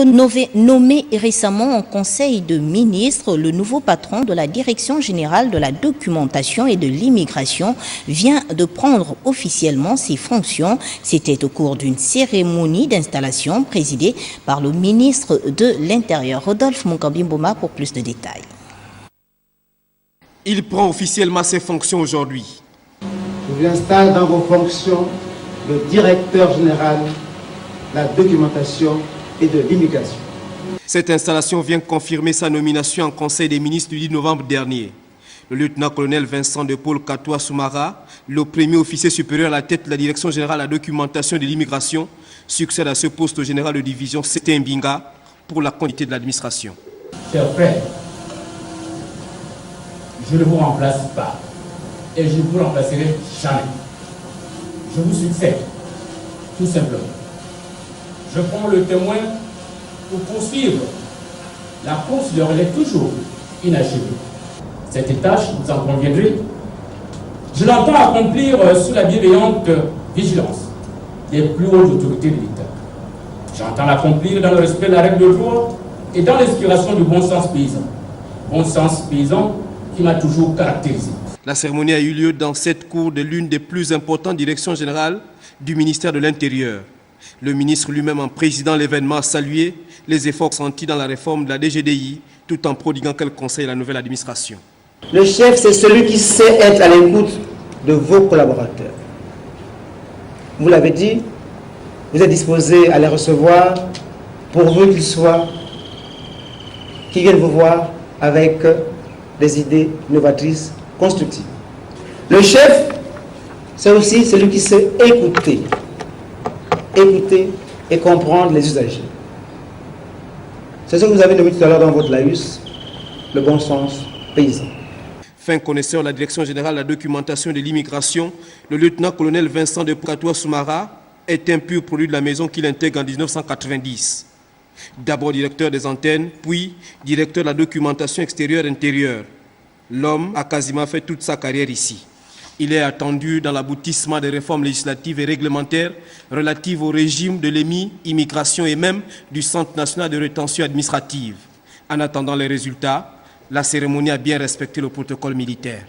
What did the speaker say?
Nommé récemment en Conseil de ministres, le nouveau patron de la Direction générale de la documentation et de l'immigration vient de prendre officiellement ses fonctions. C'était au cours d'une cérémonie d'installation présidée par le ministre de l'Intérieur, Rodolphe Mukambi-Mboma, pour plus de détails. Il prend officiellement ses fonctions aujourd'hui. Je vous installe dans vos fonctions de directeur général de la documentation et de l'immigration. Cette installation vient confirmer sa nomination en Conseil des ministres du 10 novembre dernier. Le lieutenant-colonel Vincent de Paul Katoa Soumara, le premier officier supérieur à la tête de la Direction générale de la documentation et de l'immigration, succède à ce poste au général de division Cété Mbinga pour la continuité de l'administration. Chers frères, je ne vous remplace pas et je ne vous remplacerai jamais. Je vous succède, tout simplement. Je prends le témoin pour poursuivre la course de relais toujours inachevée. Cette tâche, vous en conviendrez, je l'entends accomplir sous la bienveillante vigilance des plus hautes autorités de l'État. J'entends l'accomplir dans le respect de la règle de droit et dans l'inspiration du bon sens paysan. Bon sens paysan qui m'a toujours caractérisé. La cérémonie a eu lieu dans cette cour de l'une des plus importantes directions générales du ministère de l'Intérieur. Le ministre lui-même, en présidant l'événement, a salué les efforts sentis dans la réforme de la DGDI, tout en prodiguant quelques conseils à la nouvelle administration. Le chef, c'est celui qui sait être à l'écoute de vos collaborateurs. Vous l'avez dit, vous êtes disposé à les recevoir pourvu qu'ils viennent vous voir avec des idées novatrices, constructives. Le chef, c'est aussi celui qui sait écouter et comprendre les usagers. C'est ce que vous avez nommé tout à l'heure dans votre laïus, le bon sens paysan. Fin connaisseur de la Direction générale de la documentation et de l'immigration, le lieutenant-colonel Vincent de Katoa Soumara est un pur produit de la maison qu'il intègre en 1990. D'abord directeur des antennes, puis directeur de la documentation extérieure-intérieure. L'homme a quasiment fait toute sa carrière ici. Il est attendu dans l'aboutissement des réformes législatives et réglementaires relatives au régime de l'EMI, immigration et même du Centre national de rétention administrative. En attendant les résultats, la cérémonie a bien respecté le protocole militaire.